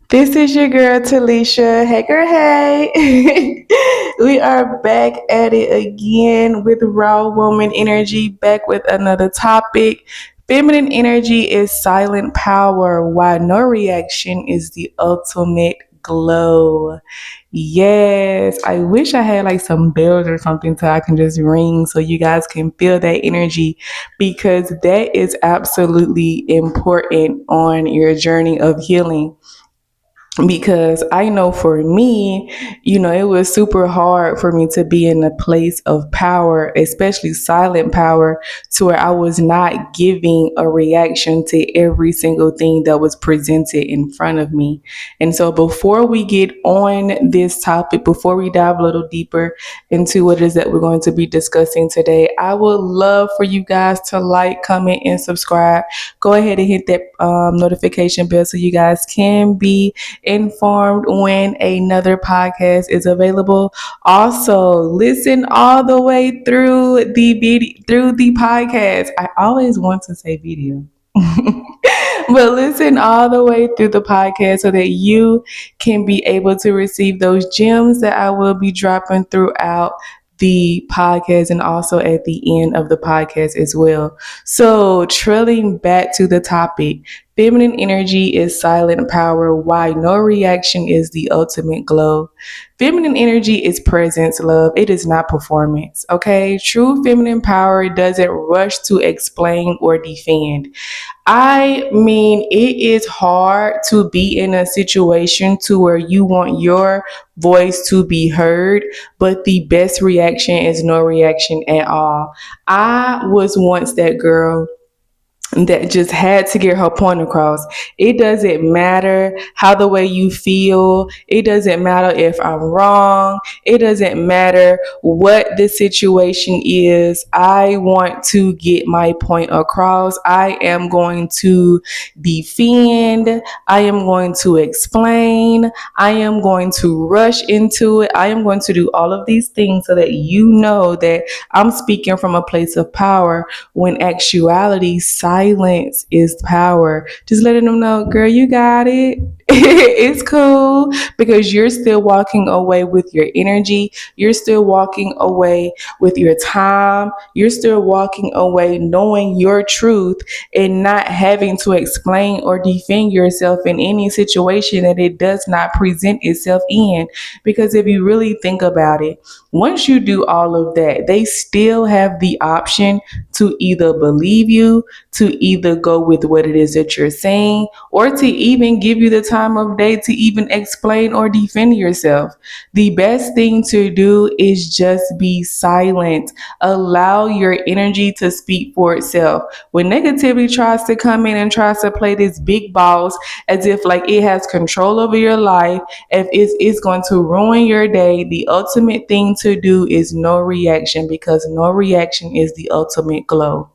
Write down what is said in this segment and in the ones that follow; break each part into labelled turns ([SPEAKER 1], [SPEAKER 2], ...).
[SPEAKER 1] This is your girl Talisha. Hey girl, hey. We are back at it again with Raw Woman Energy, back with another topic. Feminine energy is silent power, while no reaction is the ultimate glow. Yes, I wish I had like some bells or something so I can just ring so you guys can feel that energy because that is absolutely important on your journey of healing because I know for me, it was super hard for me to be in a place of power, especially silent power, to where I was not giving a reaction to every single thing that was presented in front of me. And so before we get on this topic, before we dive a little deeper into what it is that we're going to be discussing today, I would love for you guys to like, comment, and subscribe. Go ahead and hit that notification bell so you guys can be informed when another podcast is available. Also, listen all the way through the video, through the podcast. I always want to say video. But listen all the way through the podcast so that you can be able to receive those gems that I will be dropping throughout the podcast and also at the end of the podcast as well. So, trailing back to the topic, feminine energy is silent power, why no reaction is the ultimate glow. Feminine energy is presence, love. It is not performance, okay? True feminine power doesn't rush to explain or defend. I mean, it is hard to be in a situation to where you want your voice to be heard, but the best reaction is no reaction at all. I was once that girl that just had to get her point across. It doesn't matter how the way you feel. It doesn't matter if I'm wrong. It doesn't matter what the situation is. I want to get my point across. I am going to defend. I am going to explain. I am going to rush into it. I am going to do all of these things so that you know that I'm speaking from a place of power when actuality, silence is power. Just letting them know, girl, you got it. It's cool because you're still walking away with your energy. You're still walking away with your time. You're still walking away knowing your truth and not having to explain or defend yourself in any situation that it does not present itself in. Because if you really think about it, once you do all of that, they still have the option to either believe you, to either go with what it is that you're saying, or to even give you the time of day to even explain or defend yourself. The best thing to do is just be silent. Allow your energy to speak for itself. When negativity tries to come in and tries to play this big boss as if like it has control over your life, if it's going to ruin your day, the ultimate thing to do is no reaction because no reaction is the ultimate glow.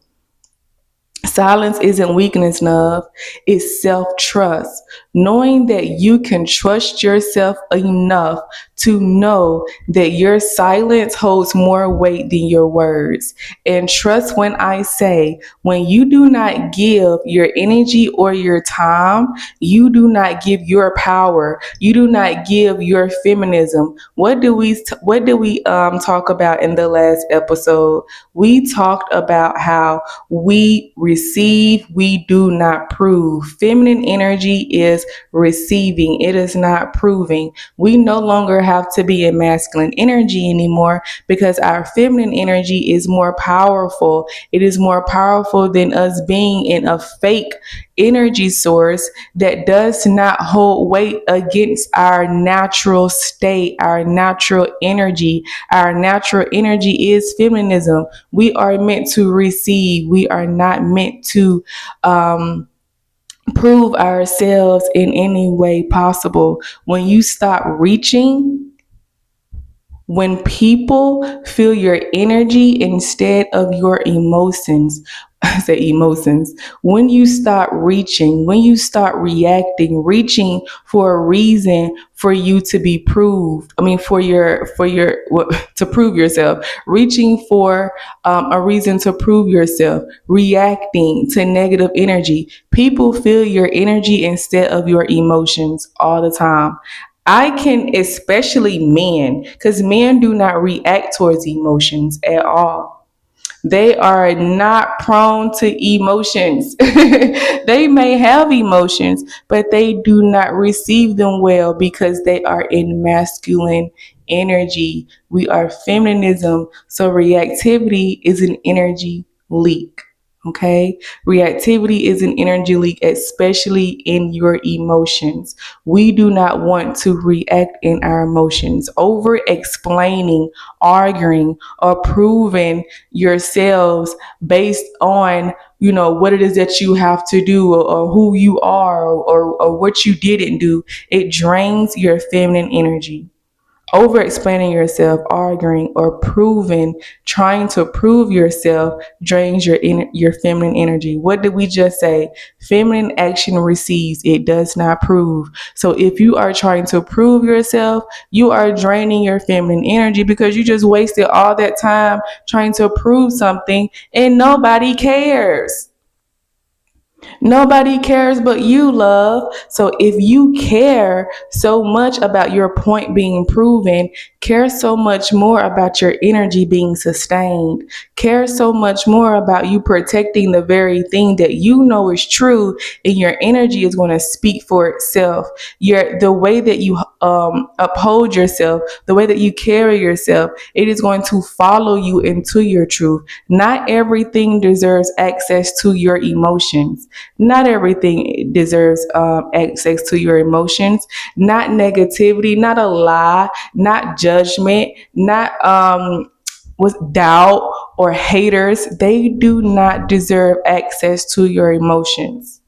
[SPEAKER 1] Silence isn't weakness, love. It's self-trust. Knowing that you can trust yourself enough to know that your silence holds more weight than your words. And trust when I say, when you do not give your energy or your time, you do not give your power. You do not give your feminism. What did we talk about in the last episode? We talked about how we receive, we do not prove. Feminine energy is receiving, it is not proving. We no longer have to be in masculine energy anymore because our feminine energy is more powerful. It is more powerful than us being in a fake energy source that does not hold weight against our natural state, our natural energy. Our natural energy is feminism. We are meant to receive. We are not meant to prove ourselves in any way possible. When you stop reaching, When people feel your energy instead of your emotions, I say emotions, when you start reaching, when you start reacting, reaching for a reason for you to be proved. I mean, to prove yourself, reaching for a reason to prove yourself, reacting to negative energy. People feel your energy instead of your emotions all the time. I can, especially men, because men do not react towards emotions at all. They are not prone to emotions. They may have emotions, but they do not receive them well because they are in masculine energy. We are feminism. So reactivity is an energy leak. Okay. Reactivity is an energy leak, especially in your emotions. We do not want to react in our emotions. Over explaining, arguing, or proving yourselves based on what it is that you have to do, or who you are, or what you didn't do. It drains your feminine energy. Over explaining yourself, arguing, or proving, trying to prove yourself drains your feminine energy. What did we just say? Feminine action receives, it does not prove. So if you are trying to prove yourself, you are draining your feminine energy because you just wasted all that time trying to prove something and nobody cares. Nobody cares but you, love. So if you care so much about your point being proven, care so much more about your energy being sustained, care so much more about you protecting the very thing that you know is true, and your energy is going to speak for itself. The way that you uphold yourself, the way that you carry yourself, it is going to follow you into your truth. Not everything deserves access to your emotions. Not everything deserves access to your emotions. Not negativity, not a lie, not judgment, not with doubt or haters. They do not deserve access to your emotions.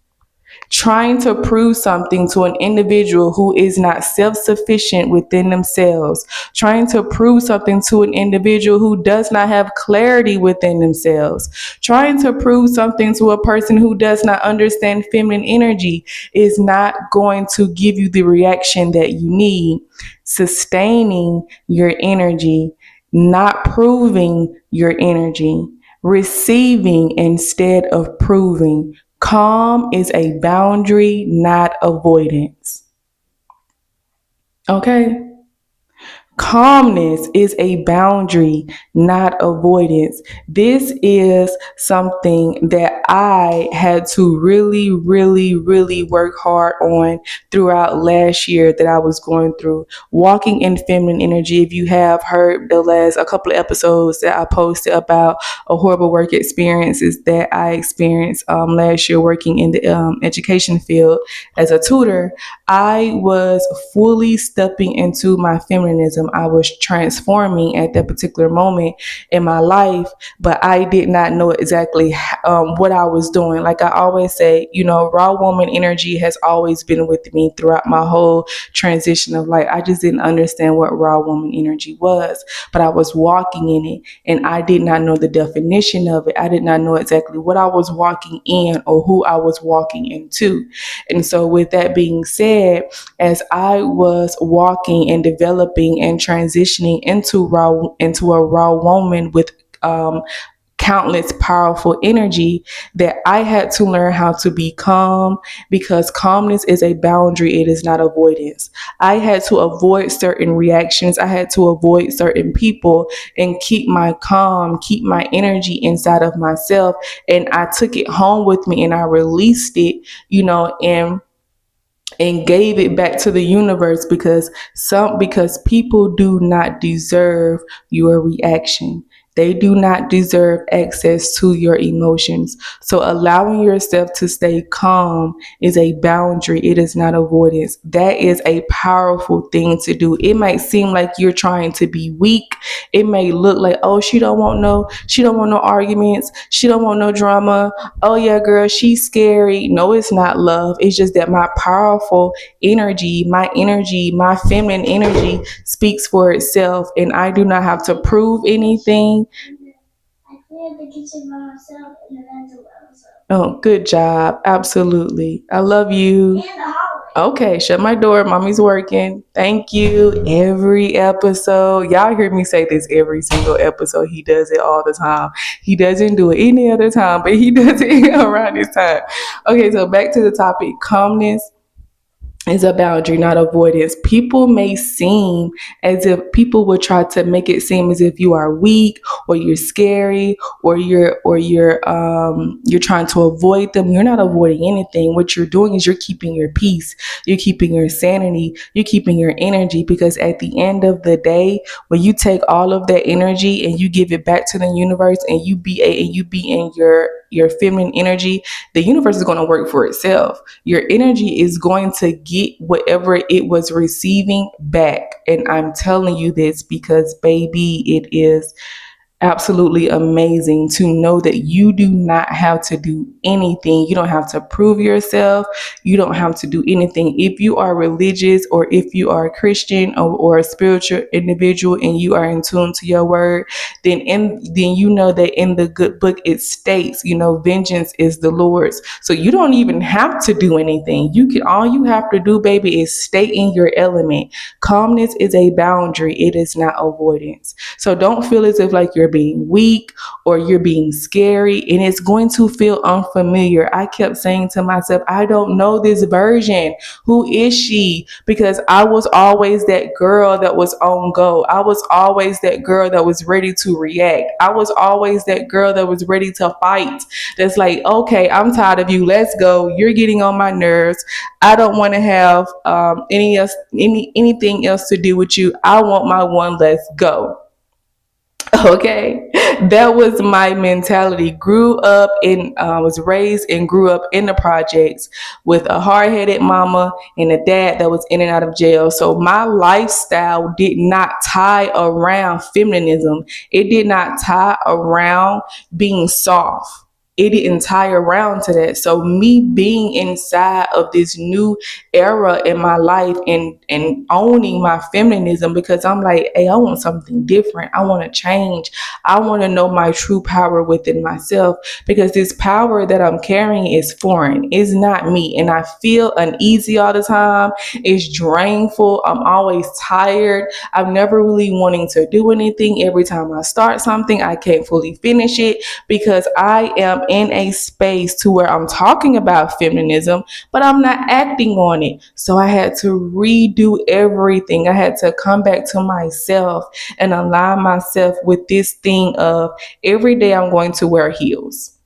[SPEAKER 1] Trying to prove something to an individual who is not self-sufficient within themselves, trying to prove something to an individual who does not have clarity within themselves, trying to prove something to a person who does not understand feminine energy is not going to give you the reaction that you need. Sustaining your energy, not proving your energy, receiving instead of proving. Calm is a boundary, not avoidance. Okay? Calmness is a boundary, not avoidance. This is something that I had to really, really, really work hard on throughout last year that I was going through. Walking in feminine energy. If you have heard the last a couple of episodes that I posted about a horrible work experiences that I experienced last year working in the education field as a tutor, I was fully stepping into my feminism. I was transforming at that particular moment in my life, but I did not know exactly what I was doing. Like I always say, raw woman energy has always been with me throughout my whole transition of life. I just didn't understand what raw woman energy was, but I was walking in it and I did not know the definition of it. I did not know exactly what I was walking in or who I was walking into. And so with that being said, as I was walking and developing and transitioning into a raw woman with countless powerful energy, that I had to learn how to be calm, because calmness is a boundary. It is not avoidance. I had to avoid certain reactions. I had to avoid certain people and keep my calm, keep my energy inside of myself. And I took it home with me and I released it, and gave it back to the universe, because people do not deserve your reaction. They do not deserve access to your emotions. So allowing yourself to stay calm is a boundary. It is not avoidance. That is a powerful thing to do. It might seem like you're trying to be weak. It may look like, oh, she don't want no arguments. She don't want no drama. Oh yeah, girl, she's scary. No, it's not love. It's just that my powerful energy, my feminine energy speaks for itself, and I do not have to prove anything. I cleared the kitchen by myself in the mental episode. Oh, good job. Absolutely. I love you. And the hallway. Okay, shut my door. Mommy's working. Thank you. Every episode. Y'all hear me say this every single episode. He does it all the time. He doesn't do it any other time, but he does it around this time. Okay, so back to the topic. Calmness is a boundary, not avoidance. People may seem as if people will try to make it seem as if you are weak or you're scary or you're trying to avoid them. You're not avoiding anything. What you're doing is you're keeping your peace, you're keeping your sanity, you're keeping your energy, because at the end of the day, when you take all of that energy and you give it back to the universe and you be in your feminine energy, the universe is going to work for itself. Your energy is going to get whatever it was receiving back. And I'm telling you this because, baby, it is absolutely amazing to know that you do not have to do anything. You don't have to prove yourself. You don't have to do anything. If you are religious or if you are a Christian or a spiritual individual and you are in tune to your word, then you know that in the good book it states, vengeance is the Lord's. So you don't even have to do anything. All you have to do, baby, is stay in your element. Calmness is a boundary. It is not avoidance. So don't feel as if like you're being weak or you're being scary, and it's going to feel unfamiliar. I kept saying to myself, I don't know this version. Who is she? Because I was always that girl that was on go. I was always that girl that was ready to react. I was always that girl that was ready to fight. That's like, okay, I'm tired of you. Let's go. You're getting on my nerves. I don't want to have anything else to do with you. I want my one. Let's go. Okay, that was my mentality. Was raised and grew up in the projects with a hard-headed mama and a dad that was in and out of jail. So my lifestyle did not tie around feminism. It did not tie around being soft. It didn't tie around to that. So me being inside of this new era in my life and owning my feminism, because I'm like, hey, I want something different. I want to change. I want to know my true power within myself, because this power that I'm carrying is foreign. It's not me. And I feel uneasy all the time. It's drainful. I'm always tired. I'm never really wanting to do anything. Every time I start something, I can't fully finish it because I am in a space to where I'm talking about feminism, but I'm not acting on it. So I had to redo everything. I had to come back to myself and align myself with this thing of every day I'm going to wear heels.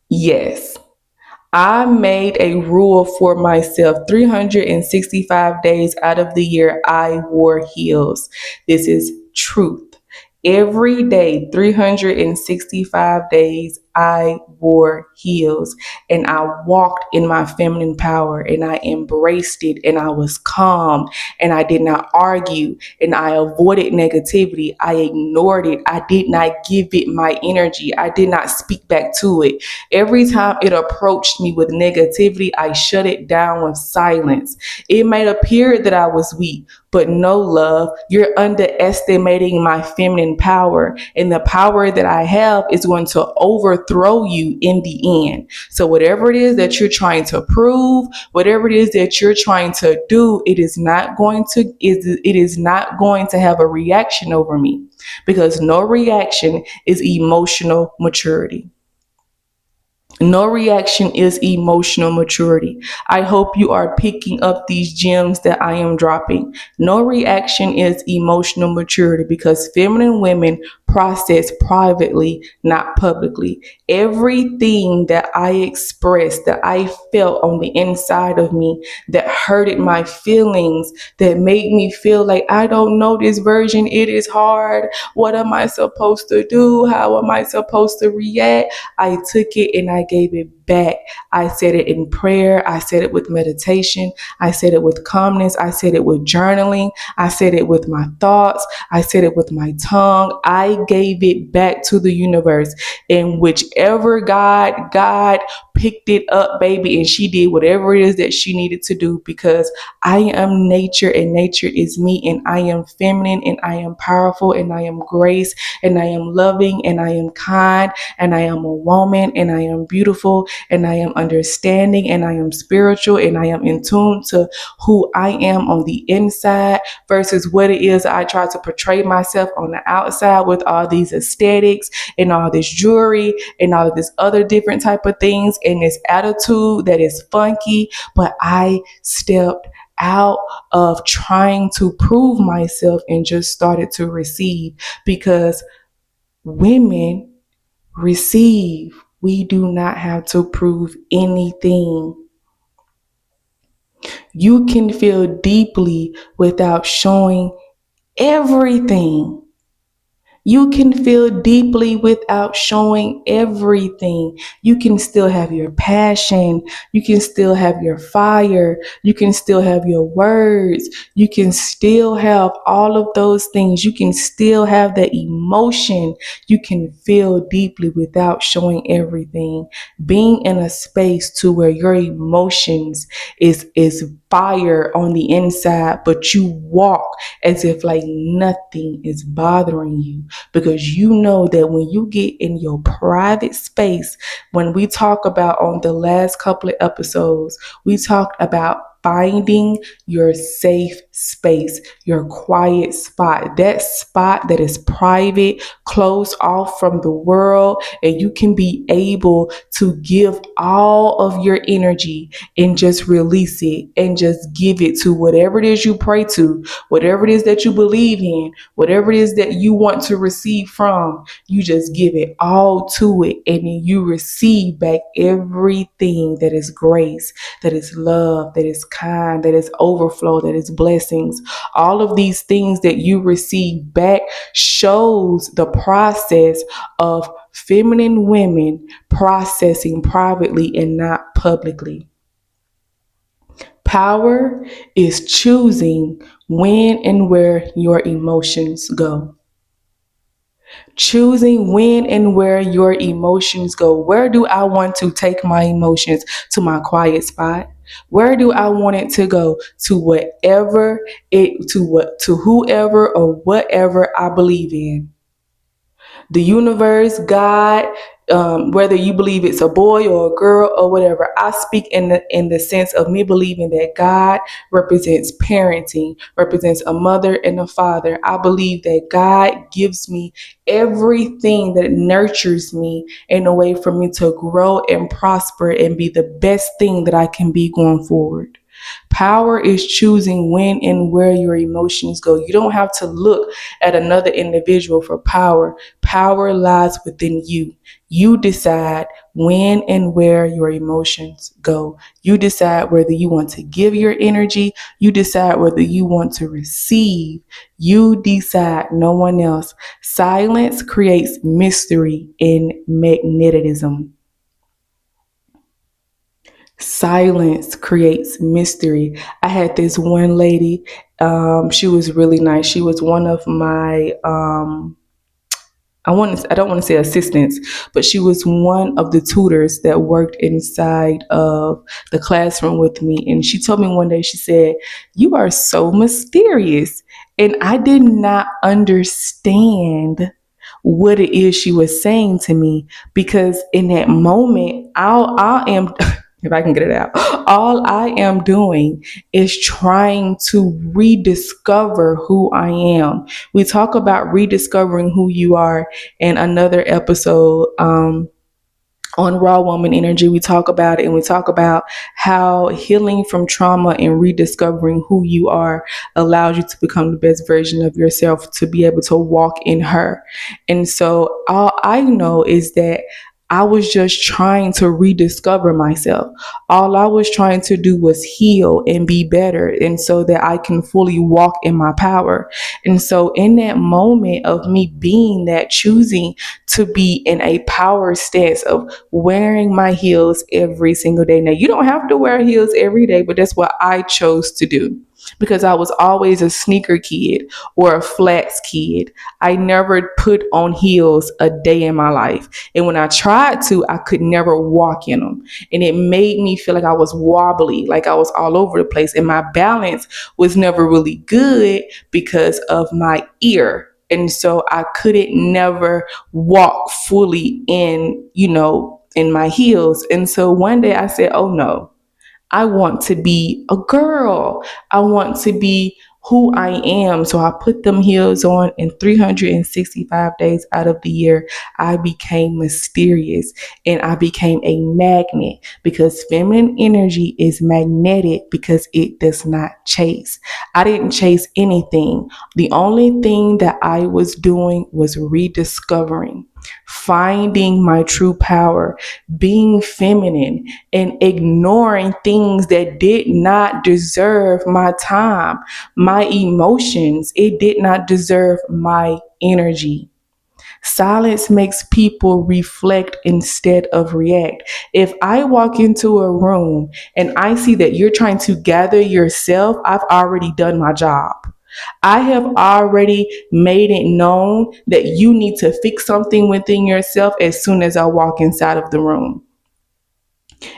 [SPEAKER 1] Yes. I made a rule for myself. 365 days out of the year, I wore heels. This is truth. Every day, 365 days, I wore heels and I walked in my feminine power and I embraced it and I was calm and I did not argue and I avoided negativity. I ignored it. I did not give it my energy. I did not speak back to it. Every time it approached me with negativity, I shut it down with silence. It may appear that I was weak, but no, love, you're underestimating my feminine power, and the power that I have is going to overthrow you in the end. So whatever it is that you're trying to prove, whatever it is that you're trying to do, it is not going to have a reaction over me, because no reaction is emotional maturity. No reaction is emotional maturity. I hope you are picking up these gems that I am dropping. No reaction is emotional maturity, because feminine women processed privately, not publicly. Everything that I expressed, that I felt on the inside of me, that hurted my feelings, that made me feel like I don't know this version, it is hard. What am I supposed to do? How am I supposed to react? I took it and I gave it back. I said it in prayer. I said it with meditation. I said it with calmness. I said it with journaling. I said it with my thoughts. I said it with my tongue. I gave it back to the universe. And whichever God picked it up, baby, and she did whatever it is that she needed to do, because I am nature and nature is me, and I am feminine and I am powerful and I am grace and I am loving and I am kind and I am a woman and I am beautiful and I am understanding and I am spiritual and I am in tune to who I am on the inside versus what it is I try to portray myself on the outside with all these aesthetics and all this jewelry and all of this other different type of things and this attitude that is funky. But I stepped out of trying to prove myself and just started to receive, because women receive. We do not have to prove anything. You can feel deeply without showing everything. You can feel deeply without showing everything. You can still have your passion. You can still have your fire. You can still have your words. You can still have all of those things. You can still have the emotion. You can feel deeply without showing everything. Being in a space to where your emotions is fire on the inside, but you walk as if like nothing is bothering you, because you know that when you get in your private space, when we talk about on the last couple of episodes, we talked about finding your safe space, your quiet spot, that spot that is private, closed off from the world, and you can be able to give all of your energy and just release it and just give it to whatever it is you pray to, whatever it is that you believe in, whatever it is that you want to receive from. You just give it all to it, and then you receive back everything that is grace, that is love, that is kind, that is overflow, that is blessings. All of these things that you receive back shows the process of feminine women processing privately and not publicly. Power is choosing when and where your emotions go. Choosing when and where your emotions go. Where do I want to take my emotions? To my quiet spot? Where do I want it to go? To to whoever or whatever I believe in. The universe, God, whether you believe it's a boy or a girl or whatever. I speak in the sense of me believing that God represents parenting, represents a mother and a father. I believe that God gives me everything that nurtures me in a way for me to grow and prosper and be the best thing that I can be going forward. Power is choosing when and where your emotions go. You don't have to look at another individual for power. Power lies within you. You decide when and where your emotions go. You decide whether you want to give your energy. You decide whether you want to receive. You decide, no one else. Silence creates mystery and magnetism. Silence creates mystery. I had this one lady, she was really nice. She was one of my I don't want to say assistants, but she was one of the tutors that worked inside of the classroom with me. And she told me one day, she said, "You are so mysterious." And I did not understand what it is she was saying to me, because in that moment, I am if I can get it out, all I am doing is trying to rediscover who I am. We talk about rediscovering who you are in another episode On Raw Woman Energy, we talk about it, and we talk about how healing from trauma and rediscovering who you are allows you to become the best version of yourself, to be able to walk in her. And so all I know is that I was just trying to rediscover myself. All I was trying to do was heal and be better, and so that I can fully walk in my power. And so, in that moment of me being that, choosing to be in a power stance of wearing my heels every single day. Now, you don't have to wear heels every day, but that's what I chose to do because I was always a sneaker kid or a flats kid. I never put on heels a day in my life. And when I tried to, I could never walk in them. And it made me feel like I was wobbly, like I was all over the place. And my balance was never really good because of my ear. And so I couldn't never walk fully in my heels. And so one day I said, oh no, I want to be a girl. I want to be who I am. So I put them heels on, and 365 days out of the year, I became mysterious and I became a magnet, because feminine energy is magnetic because it does not chase. I didn't chase anything. The only thing that I was doing was rediscovering, finding my true power, being feminine, and ignoring things that did not deserve my time, my emotions. It did not deserve my energy. Silence makes people reflect instead of react. If I walk into a room and I see that you're trying to gather yourself, I've already done my job. I have already made it known that you need to fix something within yourself as soon as I walk inside of the room.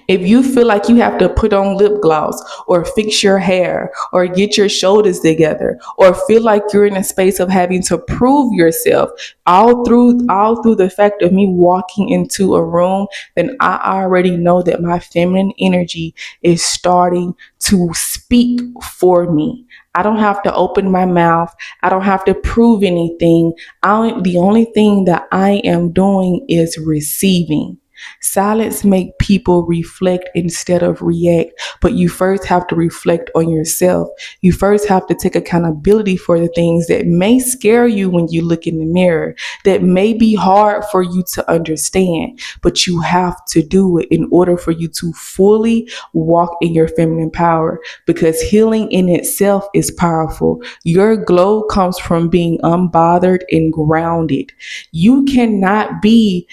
[SPEAKER 1] If you feel like you have to put on lip gloss or fix your hair or get your shoulders together or feel like you're in a space of having to prove yourself all through the fact of me walking into a room, then I already know that my feminine energy is starting to speak for me. I don't have to open my mouth. I don't have to prove anything. The only thing that I am doing is receiving. Silence make people reflect instead of react, but you first have to reflect on yourself. You first have to take accountability for the things that may scare you when you look in the mirror, that may be hard for you to understand, but you have to do it in order for you to fully walk in your feminine power, because healing in itself is powerful. Your glow comes from being unbothered and grounded. You cannot be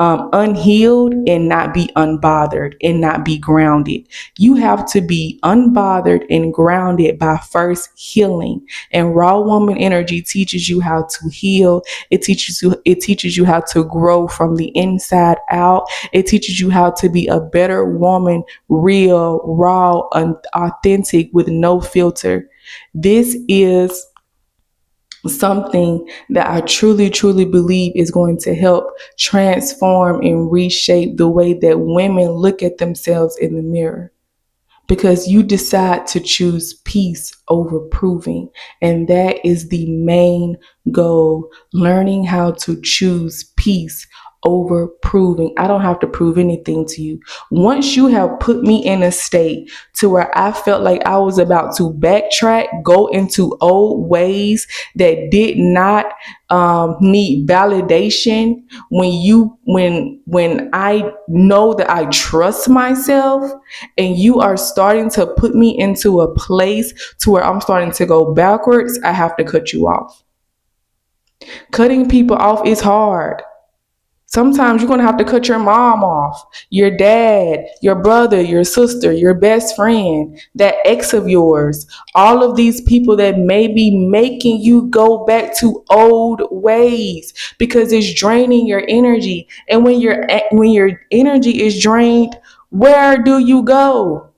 [SPEAKER 1] unhealed and not be unbothered and not be grounded. You have to be unbothered and grounded by first healing. And Raw Woman Energy teaches you how to heal. It teaches you how to grow from the inside out. It teaches you how to be a better woman, real, raw, authentic, with no filter. This is something that I truly, truly believe is going to help transform and reshape the way that women look at themselves in the mirror, because you decide to choose peace over proving. And that is the main goal, learning how to choose peace over proving. I don't have to prove anything to you. Once you have put me in a state to where I felt like I was about to backtrack, go into old ways that did not need validation, when I know that I trust myself, and you are starting to put me into a place to where I'm starting to go backwards, I have to cut you off. Cutting people off is hard. Sometimes you're going to have to cut your mom off, your dad, your brother, your sister, your best friend, that ex of yours, all of these people that may be making you go back to old ways, because it's draining your energy. And when your energy is drained, where do you go?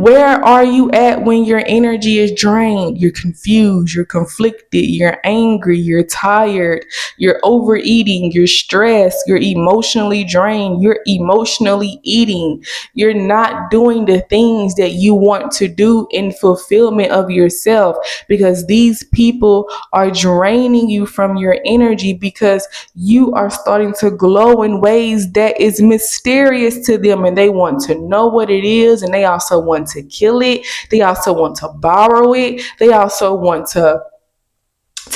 [SPEAKER 1] Where are you at when your energy is drained? You're confused, you're conflicted, you're angry, you're tired, you're overeating, you're stressed, you're emotionally drained, you're emotionally eating. You're not doing the things that you want to do in fulfillment of yourself, because these people are draining you from your energy, because you are starting to glow in ways that is mysterious to them, and they want to know what it is, and they also want to kill it. They also want to borrow it. They also want to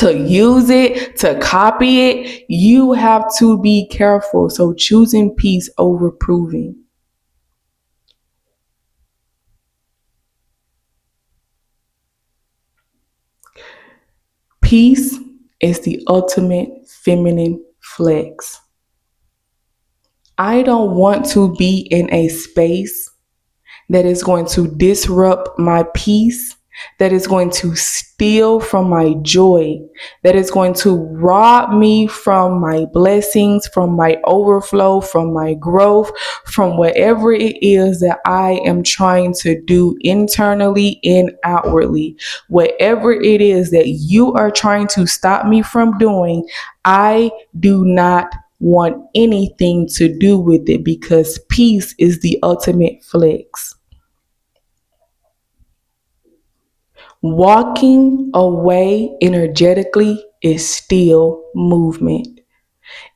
[SPEAKER 1] use it, to copy it. You have to be careful. So choosing peace over proving. Peace is the ultimate feminine flex. I don't want to be in a space that is going to disrupt my peace, that is going to steal from my joy, that is going to rob me from my blessings, from my overflow, from my growth, from whatever it is that I am trying to do internally and outwardly. Whatever it is that you are trying to stop me from doing, I do not want anything to do with it, because peace is the ultimate flex. Walking away energetically is still movement.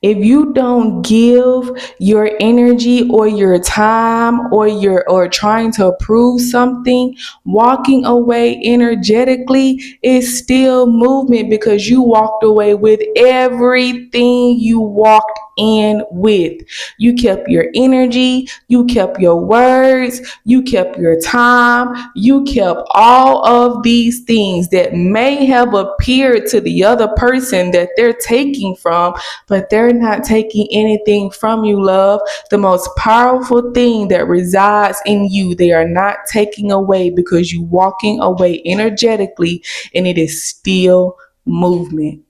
[SPEAKER 1] If you don't give your energy or your time or trying to prove something, walking away energetically is still movement, because you walked away with everything you walked in with. You kept your energy, you kept your words, you kept your time, you kept all of these things that may have appeared to the other person that they're taking from, but they're not taking anything from you, love. The most powerful thing that resides in you, they are not taking away, because you walking away energetically, and it is still movement.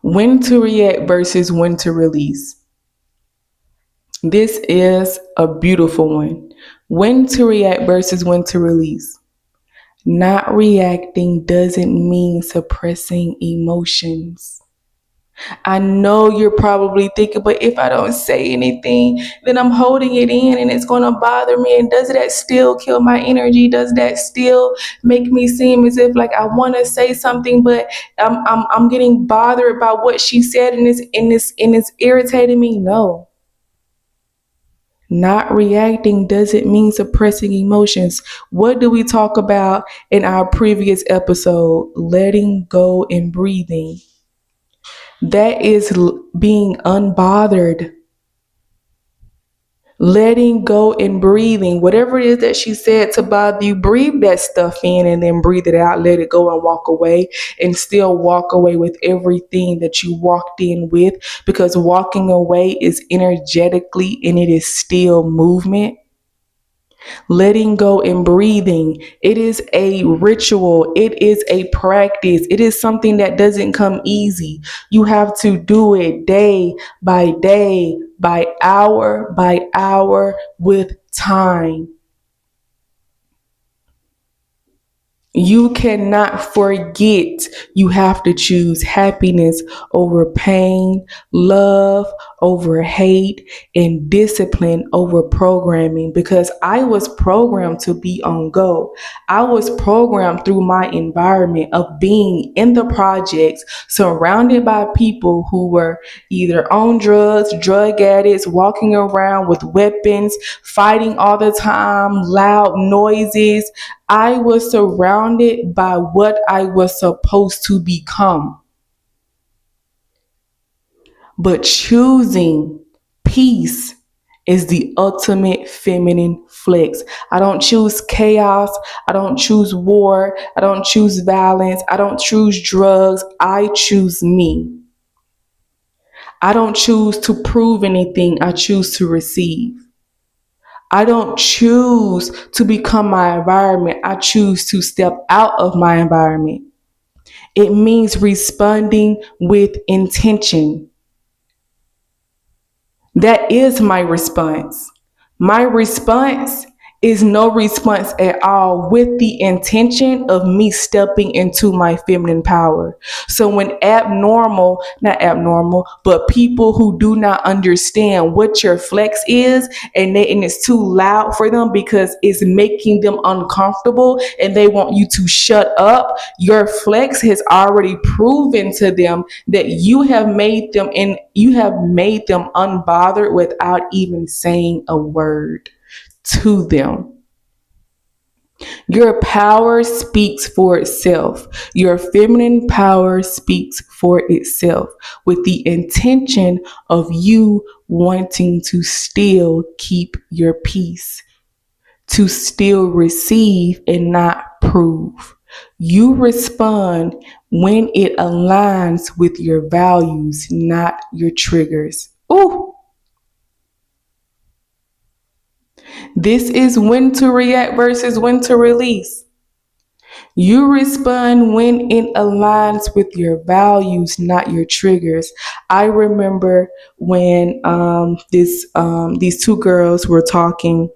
[SPEAKER 1] When to react versus when to release. This is a beautiful one. When to react versus when to release. Not reacting doesn't mean suppressing emotions. I know you're probably thinking, but if I don't say anything, then I'm holding it in and it's going to bother me. And does that still kill my energy? Does that still make me seem as if like I want to say something, but I'm getting bothered by what she said and it's irritating me? No. Not reacting doesn't mean suppressing emotions. What do we talk about in our previous episode? Letting go and breathing. That is being unbothered. Letting go and breathing. Whatever it is that she said to bother you, breathe that stuff in and then breathe it out. Let it go and walk away, and still walk away with everything that you walked in with, because walking away is energetically and it is still movement. Letting go and breathing. It is a ritual. It is a practice. It is something that doesn't come easy. You have to do it day, by hour with time. You cannot forget. You have to choose happiness over pain, love over hate, and discipline over programming, because I was programmed to be on go. I was programmed through my environment of being in the projects, surrounded by people who were either on drugs, drug addicts, walking around with weapons, fighting all the time, loud noises. I was surrounded by what I was supposed to become. But choosing peace is the ultimate feminine flex. I don't choose chaos. I don't choose war. I don't choose violence. I don't choose drugs. I choose me. I don't choose to prove anything. I choose to receive. I don't choose to become my environment. I choose to step out of my environment. It means responding with intention. That is my response. My response is no response at all with the intention of me stepping into my feminine power. So when not abnormal, but people who do not understand what your flex is and it's too loud for them because it's making them uncomfortable and they want you to shut up, your flex has already proven to them that you have made them unbothered without even saying a word to them. Your power speaks for itself. Your feminine power speaks for itself with the intention of you wanting to still keep your peace, to still receive and not prove. You respond when it aligns with your values, not your triggers. Ooh. This is when to react versus when to release. You respond when it aligns with your values, not your triggers. I remember when these two girls were talking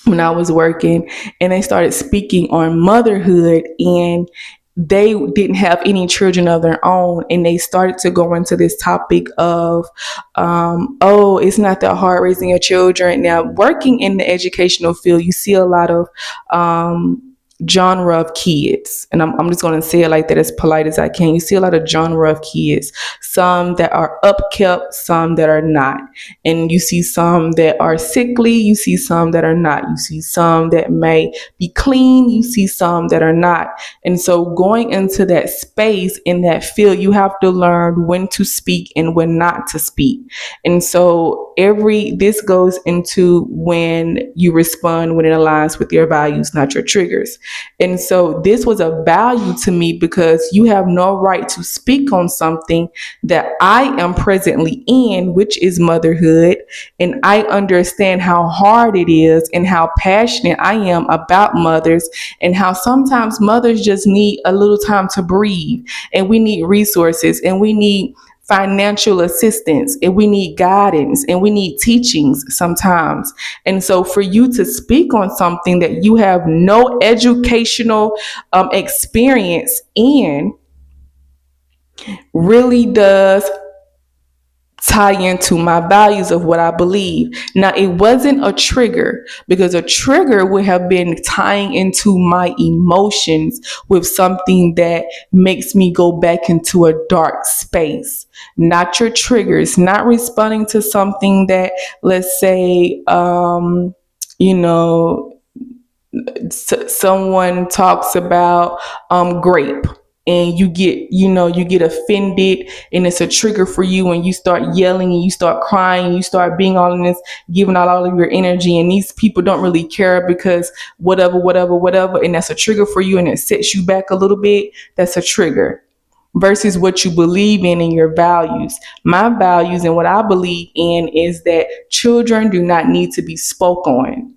[SPEAKER 1] when I was working, and they started speaking on motherhood, and they didn't have any children of their own, and they started to go into this topic of oh, it's not that hard raising your children. Now, working in the educational field, you see a lot of genre of kids, and I'm just going to say it like that as polite as I can. You see a lot of genre of kids, some that are upkept, some that are not, and you see some that are sickly, you see some that are not, you see some that may be clean, you see some that are not. And so going into that space in that field, you have to learn when to speak and when not to speak. And so this goes into when you respond when it aligns with your values, not your triggers. And so this was a value to me because you have no right to speak on something that I am presently in, which is motherhood. And I understand how hard it is and how passionate I am about mothers and how sometimes mothers just need a little time to breathe, and we need resources, and we need financial assistance, and we need guidance, and we need teachings sometimes. And so for you to speak on something that you have no educational experience in really does tie into my values of what I believe. Now, it wasn't a trigger, because a trigger would have been tying into my emotions with something that makes me go back into a dark space. Not your triggers, not responding to something that, let's say, you know, someone talks about grape, and you get offended, and it's a trigger for you, and you start yelling and you start crying and you start being all in this, giving out all of your energy, and these people don't really care because whatever, and that's a trigger for you, and it sets you back a little bit. That's a trigger versus what you believe in and your values. My values and what I believe in is that children do not need to be spoke on.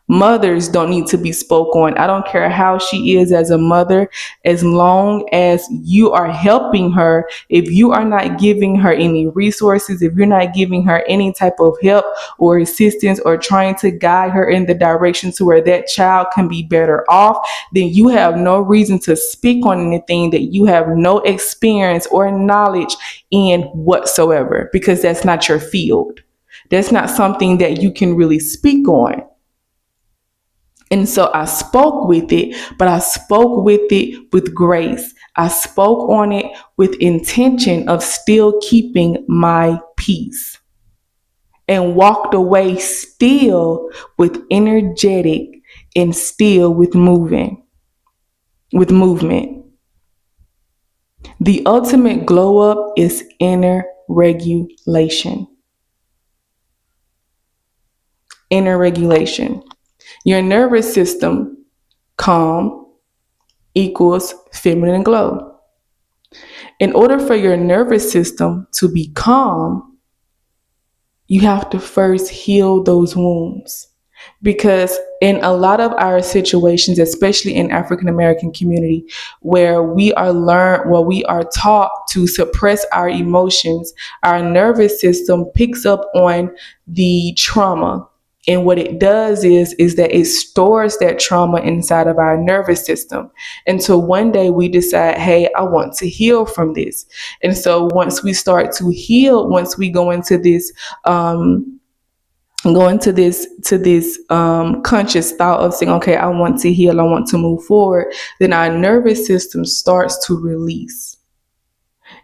[SPEAKER 1] Mothers don't need to be spoke on. I don't care how she is as a mother, as long as you are helping her. If you are not giving her any resources, if you're not giving her any type of help or assistance or trying to guide her in the direction to where that child can be better off, then you have no reason to speak on anything that you have no experience or knowledge in whatsoever, because that's not your field. That's not something that you can really speak on. And so I spoke with it, but I spoke with it with grace. I spoke on it with intention of still keeping my peace, and walked away still with energetic and still with movement. The ultimate glow up is inner regulation. Inner regulation. Your nervous system calm equals feminine glow. In order for your nervous system to be calm, you have to first heal those wounds. Because in a lot of our situations, especially in African American community, where we are taught to suppress our emotions, our nervous system picks up on the trauma. And what it does is that it stores that trauma inside of our nervous system until one day we decide, hey, I want to heal from this. And so once we start to heal, once we go into this conscious thought of saying, okay, I want to heal, I want to move forward, then our nervous system starts to release.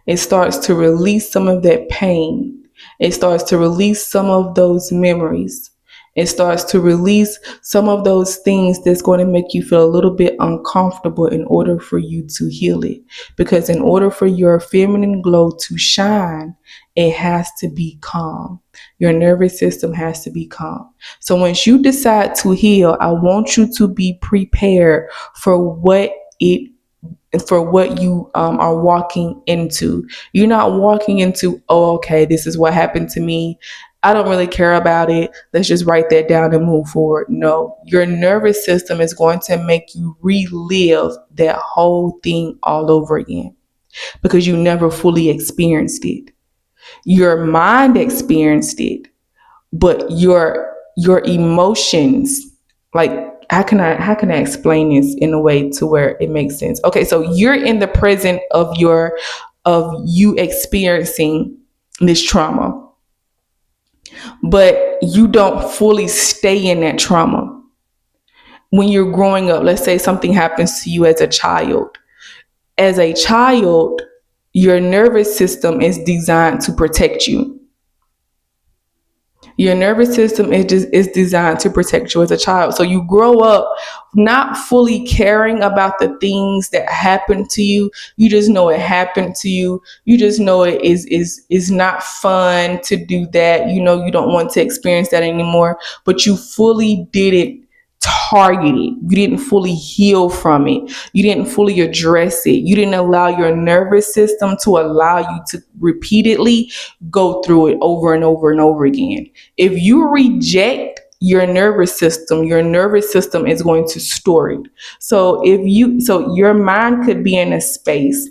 [SPEAKER 1] It starts to release some of that pain. It starts to release some of those memories. It starts to release some of those things that's going to make you feel a little bit uncomfortable in order for you to heal it. Because in order for your feminine glow to shine, it has to be calm. Your nervous system has to be calm. So once you decide to heal, I want you to be prepared for what you are walking into. You're not walking into, oh, okay, this is what happened to me. I don't really care about it. Let's just write that down and move forward. No, your nervous system is going to make you relive that whole thing all over again because you never fully experienced it. Your mind experienced it, but your emotions, like, how can I explain this in a way to where it makes sense? Okay, so you're in the present of you experiencing this trauma, but you don't fully stay in that trauma. When you're growing up, let's say something happens to you as a child. As a child, your nervous system is designed to protect you. Your nervous system is designed to protect you as a child. So you grow up not fully caring about the things that happen to you. You just know it happened to you. You just know it is not fun to do that. You know, you don't want to experience that anymore, but you fully did it targeted. You didn't fully heal from it. You didn't fully address it. You didn't allow your nervous system to allow you to repeatedly go through it over and over and over again. If you reject your nervous system is going to store it. So your mind could be in a space.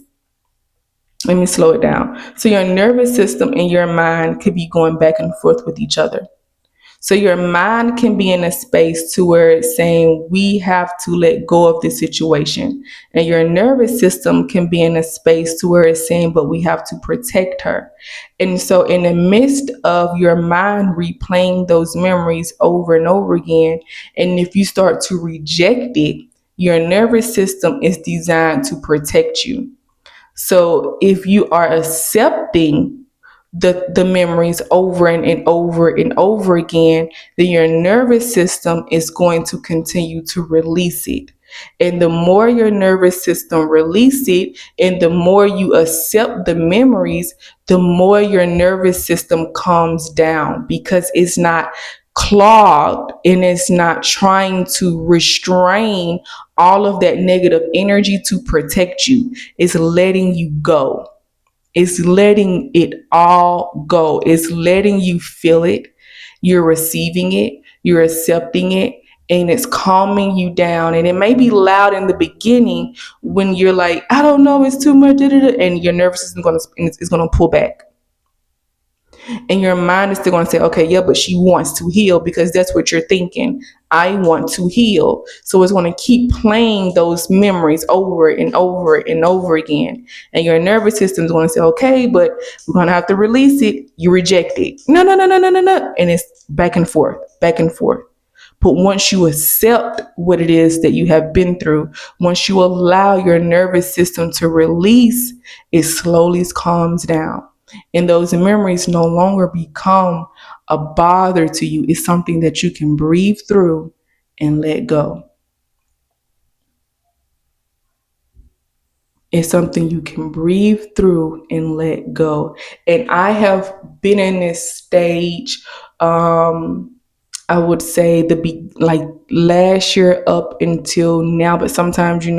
[SPEAKER 1] Let me slow it down. So your nervous system and your mind could be going back and forth with each other. So your mind can be in a space to where it's saying, we have to let go of this situation. And your nervous system can be in a space to where it's saying, but we have to protect her. And so in the midst of your mind replaying those memories over and over again, and if you start to reject it, your nervous system is designed to protect you. So if you are accepting the memories over and over and over again, then your nervous system is going to continue to release it. And the more your nervous system release it, and the more you accept the memories, the more your nervous system calms down because it's not clogged and it's not trying to restrain all of that negative energy to protect you. It's letting you go. It's letting it all go. It's letting you feel it. You're receiving it. You're accepting it. And it's calming you down. And it may be loud in the beginning when you're like, I don't know, it's too much. And your nervous system is going to pull back. And your mind is still going to say, okay, yeah, but she wants to heal because that's what you're thinking. I want to heal. So it's going to keep playing those memories over and over and over again. And your nervous system is going to say, okay, but we're going to have to release it. You reject it. No. And it's back and forth, back and forth. But once you accept what it is that you have been through, once you allow your nervous system to release, it slowly calms down. And those memories no longer become a bother to you. It's something that you can breathe through and let go. It's something you can breathe through and let go. And I have been in this stage, I would say like last year up until now, but sometimes you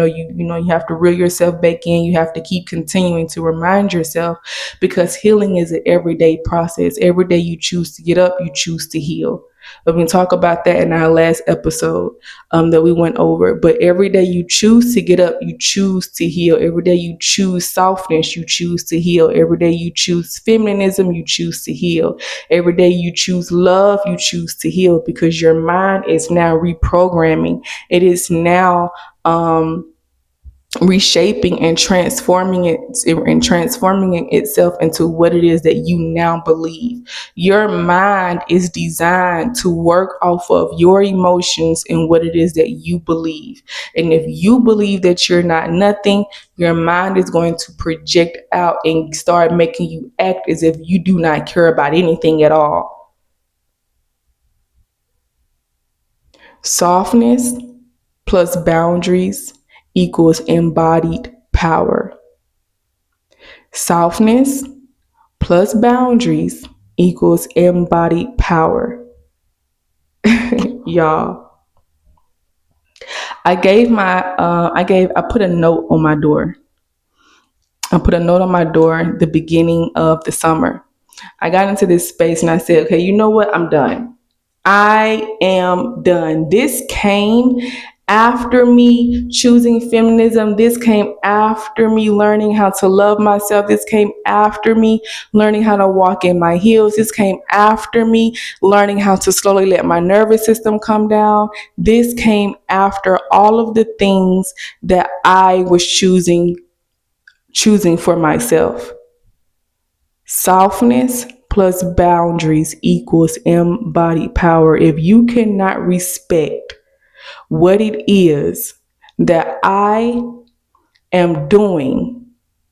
[SPEAKER 1] have to reel yourself back in. You have to keep continuing to remind yourself because healing is an everyday process. Every day you choose to get up, you choose to heal. We can talk about that in our last episode that we went over. But every day you choose to get up, you choose to heal. Every day you choose softness, you choose to heal. Every day you choose feminism, you choose to heal. Every day you choose love, you choose to heal, because your mind is now reprogramming. It is now reshaping and transforming itself into what it is that you now believe. Your mind is designed to work off of your emotions and what it is that you believe. And if you believe that you're not nothing, your mind is going to project out and start making you act as if you do not care about anything at all. Softness plus boundaries equals embodied power. Softness plus boundaries equals embodied power. Y'all, I put a note on my door. I put a note on my door the beginning of the summer. I got into this space and I said, okay, you know what? I'm done. I am done. This came after me choosing feminism. This came after me learning how to love myself. This came after me learning how to walk in my heels. This came after me learning how to slowly let my nervous system come down. This came after all of the things that I was choosing for myself. Softness plus boundaries equals embodied power. If you cannot respect what it is that I am doing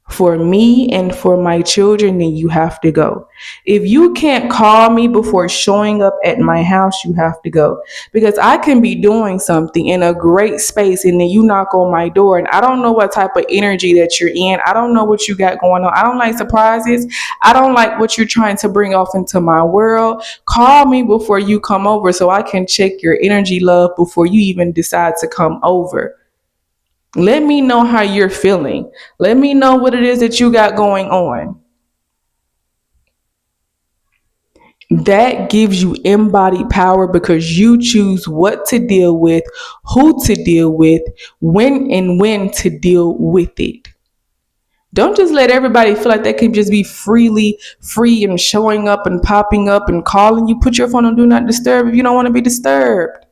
[SPEAKER 1] for me and for my children, then you have to go. If you can't call me before showing up at my house, you have to go. Because I can be doing something in a great space and then you knock on my door and I don't know what type of energy that you're in. I don't know what you got going on. I don't like surprises. I don't like what you're trying to bring off into my world. Call me before you come over so I can check your energy, love, before you even decide to come over. Let me know how you're feeling. Let me know what it is that you got going on. That gives you embodied power because you choose what to deal with, who to deal with, when to deal with it. Don't just let everybody feel like they can just be free and showing up and popping up and calling you. Put your phone on do not disturb if you don't want to be disturbed.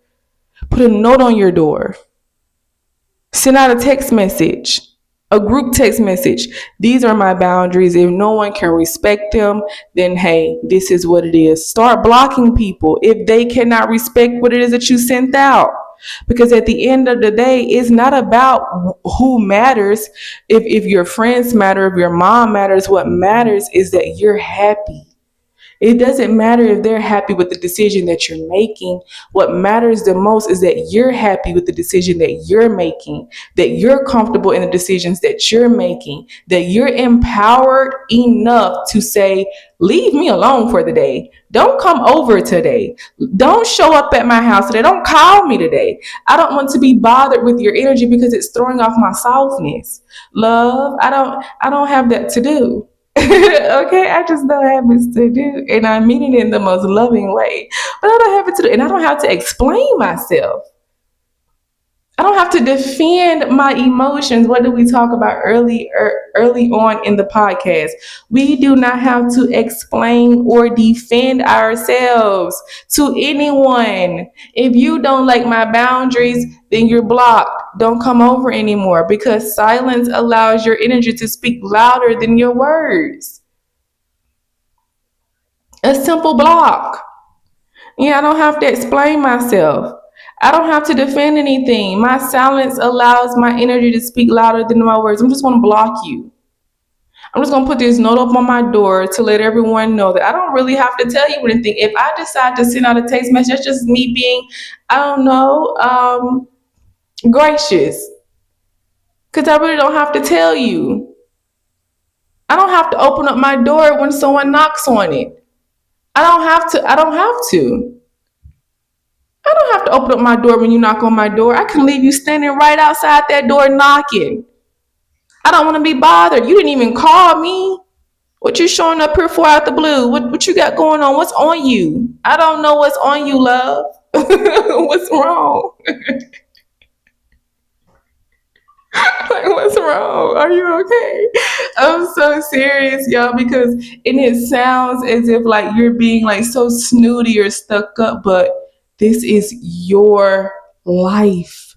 [SPEAKER 1] Put a note on your door. Send out a text message, a group text message. These are my boundaries. If no one can respect them, then hey, this is what it is. Start blocking people if they cannot respect what it is that you sent out. Because at the end of the day, it's not about who matters. If your friends matter, if your mom matters, what matters is that you're happy. It doesn't matter if they're happy with the decision that you're making. What matters the most is that you're happy with the decision that you're making, that you're comfortable in the decisions that you're making, that you're empowered enough to say, leave me alone for the day. Don't come over today. Don't show up at my house today. Don't call me today. I don't want to be bothered with your energy because it's throwing off my softness. Love, I don't have that to do. Okay, I just don't have it to do, and I mean it in the most loving way. But I don't have it to do, and I don't have to explain myself. I don't have to defend my emotions. What did we talk about early on in the podcast? We do not have to explain or defend ourselves to anyone. If you don't like my boundaries, then you're blocked. Don't come over anymore, because silence allows your energy to speak louder than your words. A simple block. Yeah, I don't have to explain myself. I don't have to defend anything. My silence allows my energy to speak louder than my words. I'm just going to block you. I'm just going to put this note up on my door to let everyone know that I don't really have to tell you anything. If I decide to send out a text message, that's just me being, I don't know, gracious. Because I really don't have to tell you. I don't have to open up my door when someone knocks on it. I don't have to. I don't have to open up my door when you knock on my door. I can leave you standing right outside that door knocking. I don't want to be bothered. You didn't even call me. What you showing up here for out the blue? What you got going on? What's on you? I don't know what's on you, love. What's wrong? Like, what's wrong? Are you okay? I'm so serious, y'all, because and it sounds as if like you're being like so snooty or stuck up, but this is your life.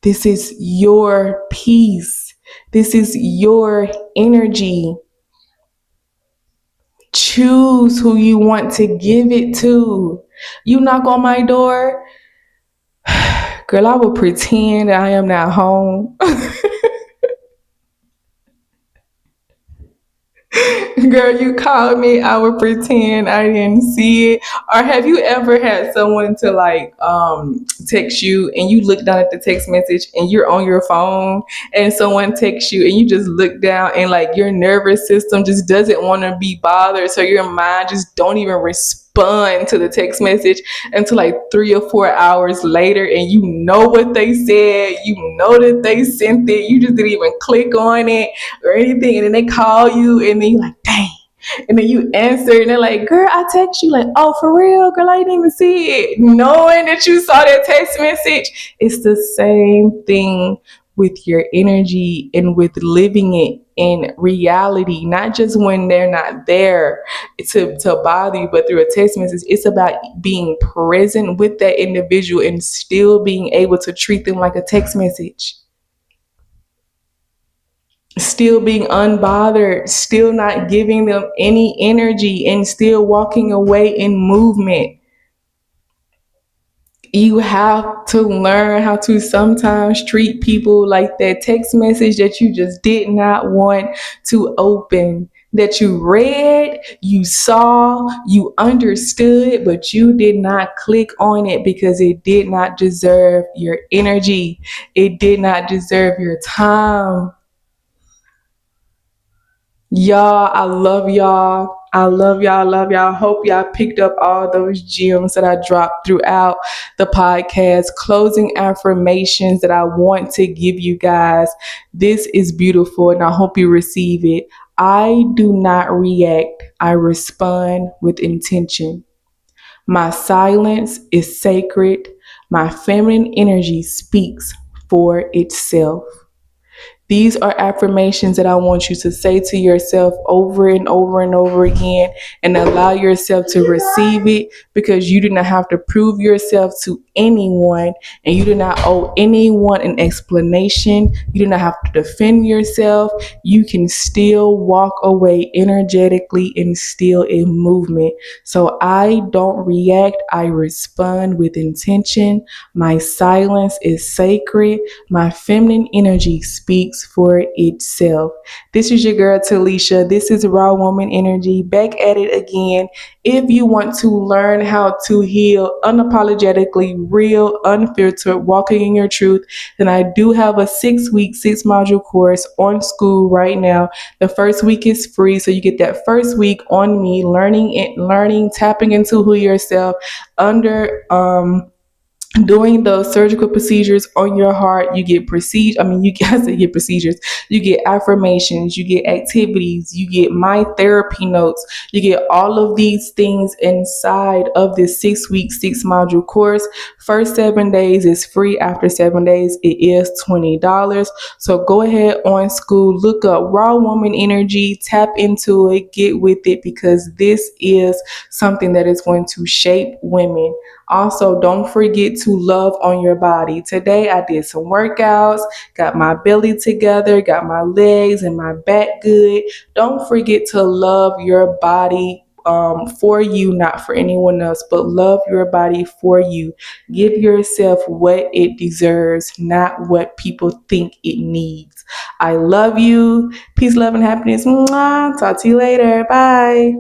[SPEAKER 1] This is your peace. This is your energy. Choose who you want to give it to. You knock on my door, girl, I will pretend I am not home. Girl, you called me, I would pretend I didn't see it. Or have you ever had someone to like text you and you look down at the text message and you're on your phone and someone texts you and you just look down and like your nervous system just doesn't want to be bothered, so your mind just don't even respond to the text message until like 3 or 4 hours later, and you know what they said, you know that they sent it, you just didn't even click on it or anything, and then they call you and then you're like, dang. And then you answer and they're like, girl, I text you. Like, oh, for real? Girl, I didn't even see it. Knowing that you saw that text message, it's the same thing with your energy and with living it in reality, not just when they're not there to bother you, but through a text message. It's about being present with that individual and still being able to treat them like a text message. Still being unbothered, still not giving them any energy, and still walking away in movement. You have to learn how to sometimes treat people like that text message that you just did not want to open, that you read, you saw, you understood, but you did not click on it because it did not deserve your energy. It did not deserve your time. Y'all, I love y'all. I love y'all, love y'all. Hope y'all picked up all those gems that I dropped throughout the podcast. Closing affirmations that I want to give you guys. This is beautiful and I hope you receive it. I do not react, I respond with intention. My silence is sacred. My feminine energy speaks for itself. These are affirmations that I want you to say to yourself over and over and over again, and allow yourself to receive it, because you do not have to prove yourself to anyone and you do not owe anyone an explanation. You do not have to defend yourself. You can still walk away energetically and still in movement. So I don't react, I respond with intention. My silence is sacred. My feminine energy speaks for itself. This is your girl Talisha. This is Raw Woman Energy, back at it again. If you want to learn how to heal unapologetically, real, unfiltered, walking in your truth, then I do have a 6-week, 6-module course on School right now. The first week is free, so you get that first week on me, learning, tapping into who yourself under doing those surgical procedures on your heart. You get you guys get procedures, you get affirmations, you get activities, you get my therapy notes, you get all of these things inside of this 6-week, 6-module course. First 7 days is free. After 7 days, it is $20. So go ahead on School, look up Raw Woman Energy, tap into it, get with it, because this is something that is going to shape women. Also, don't forget to love on your body. Today, I did some workouts, got my belly together, got my legs and my back good. Don't forget to love your body for you, not for anyone else, but love your body for you. Give yourself what it deserves, not what people think it needs. I love you. Peace, love, and happiness. Mwah. Talk to you later. Bye.